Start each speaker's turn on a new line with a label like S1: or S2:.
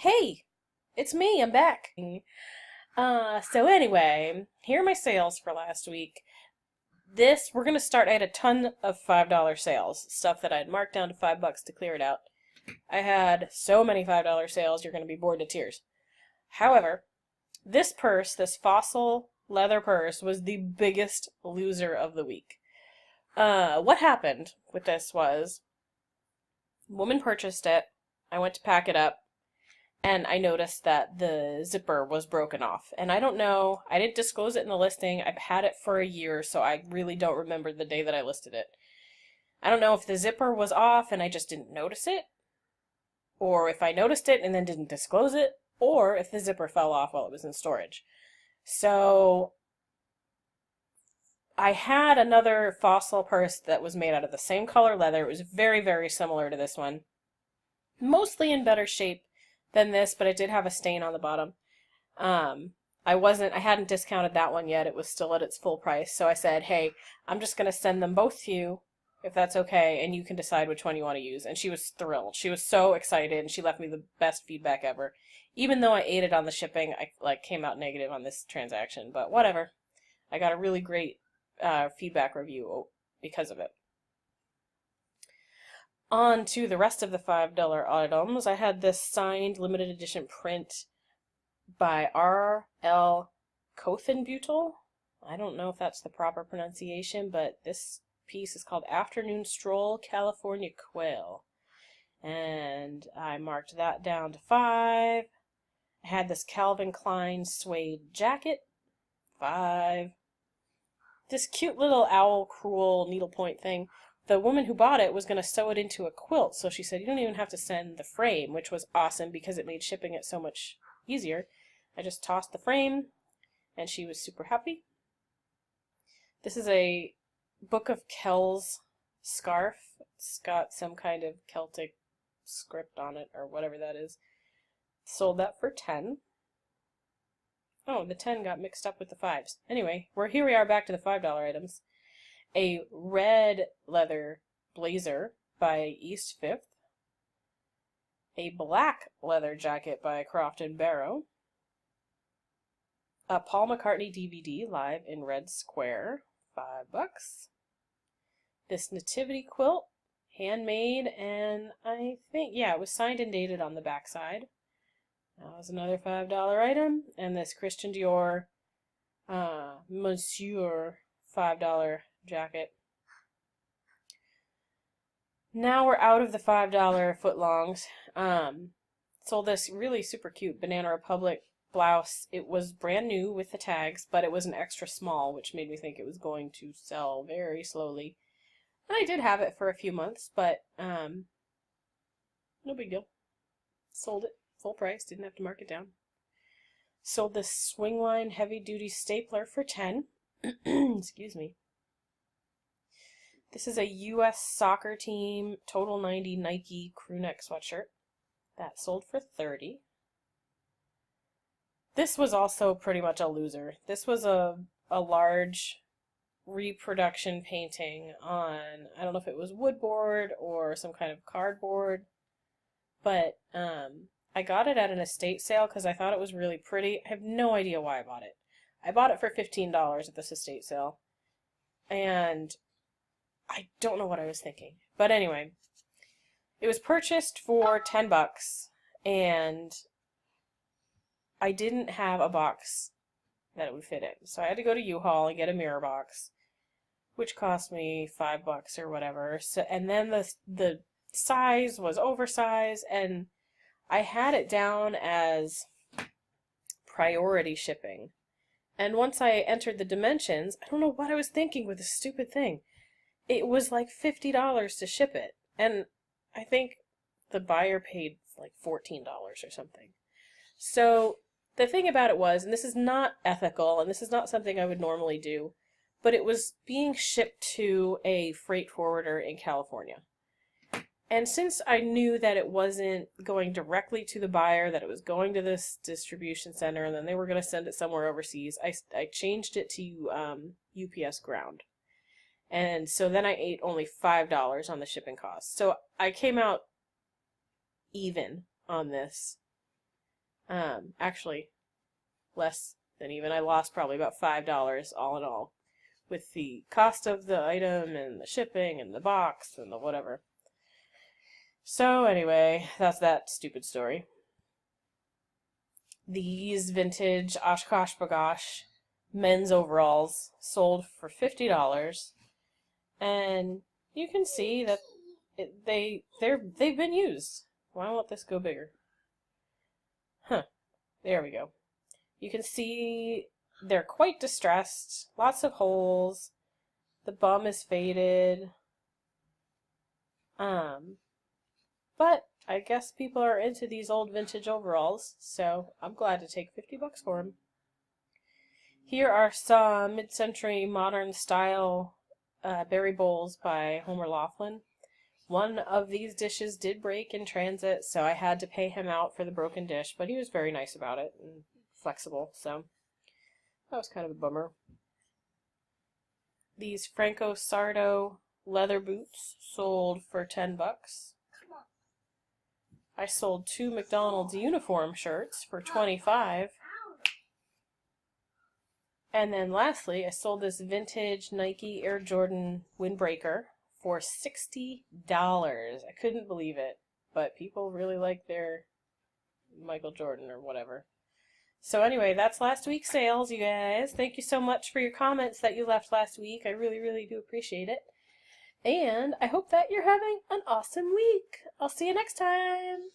S1: Hey, it's me, I'm back. So anyway, here are my sales for last week. We're gonna start, I had a ton of $5 sales, stuff that I had marked down to $5 to clear it out. I had so many $5 sales, you're gonna be bored to tears. However, this fossil leather purse, was the biggest loser of the week. What happened with this was, woman purchased it, I went to pack it up, and I noticed that the zipper was broken off. And I don't know, I didn't disclose it in the listing. I've had it for a year, so I really don't remember the day that I listed it. I don't know if the zipper was off and I just didn't notice it, or if I noticed it and then didn't disclose it, or if the zipper fell off while it was in storage. So I had another fossil purse that was made out of the same color leather. It was very, very similar to this one. Mostly in better shape than this, but it did have a stain on the bottom. I hadn't discounted that one yet. It was still at its full price. So I said, hey, I'm just going to send them both to you, if that's okay, and you can decide which one you want to use. And she was thrilled. She was so excited, and she left me the best feedback ever. Even though I aided on the shipping, I came out negative on this transaction, but whatever. I got a really great feedback review because of it. On to the rest of the $5 items. I had this signed limited edition print by R.L. Kothenbutel. I don't know if that's the proper pronunciation, but this piece is called Afternoon Stroll California Quail. And I marked that down to 5. I had this Calvin Klein suede jacket, 5. This cute little owl crewel needlepoint thing. The woman who bought it was going to sew it into a quilt, so she said, you don't even have to send the frame, which was awesome because it made shipping it so much easier. I just tossed the frame, and she was super happy. This is a Book of Kells scarf. It's got some kind of Celtic script on it, or whatever that is. Sold that for 10. Oh, the 10 got mixed up with the 5s. Anyway, here we are back to the $5 items. A red leather blazer by East Fifth, a black leather jacket by Croft & Barrow, a Paul McCartney DVD live in red square, $5. This nativity quilt, handmade, and I think, yeah, it was signed and dated on the backside. That was another $5 item. And this Christian Dior Monsieur $5 jacket. Now we're out of the $5 footlongs. Sold this really super cute Banana Republic blouse. It was brand new with the tags, but it was an extra small, which made me think it was going to sell very slowly. And I did have it for a few months, but no big deal. Sold it full price, didn't have to mark it down. Sold this Swingline heavy duty stapler for 10. Excuse me. This is a U.S. soccer team Total 90 Nike crew neck sweatshirt. That sold for 30. This was also pretty much a loser. This was a large reproduction painting on, I don't know if it was woodboard or some kind of cardboard, but I got it at an estate sale because I thought it was really pretty. I have no idea why I bought it. I bought it for $15 at this estate sale, and I don't know what I was thinking. But anyway, it was purchased for $10, and I didn't have a box that it would fit in. So I had to go to U-Haul and get a mirror box, which cost me $5 or whatever. So, and then the size was oversized, and I had it down as priority shipping. And once I entered the dimensions, I don't know what I was thinking with this stupid thing. It was like $50 to ship it. And I think the buyer paid like $14 or something. So the thing about it was, and this is not ethical, and this is not something I would normally do, but it was being shipped to a freight forwarder in California. And since I knew that it wasn't going directly to the buyer, that it was going to this distribution center, and then they were going to send it somewhere overseas, I changed it to UPS Ground. And so then I ate only $5 on the shipping cost. So I came out even on this. Actually, less than even. I lost probably about $5 all in all, with the cost of the item and the shipping and the box and the whatever. So anyway, that's that stupid story. These vintage OshKosh Bagosh men's overalls sold for $50, and you can see that they've been used. Why won't this go bigger? Huh. There we go. You can see they're quite distressed. Lots of holes. The bum is faded. But I guess people are into these old vintage overalls, so I'm glad to take $50 for them. Here are some mid-century modern style berry bowls by Homer Laughlin. One of these dishes did break in transit, so I had to pay him out for the broken dish, but he was very nice about it and flexible, so that was kind of a bummer. These Franco Sardo leather boots sold for $10. I sold 2 McDonald's uniform shirts for $25. And then lastly, I sold this vintage Nike Air Jordan windbreaker for $60. I couldn't believe it, but people really like their Michael Jordan or whatever. So anyway, that's last week's sales, you guys. Thank you so much for your comments that you left last week. I really, really do appreciate it. And I hope that you're having an awesome week. I'll see you next time.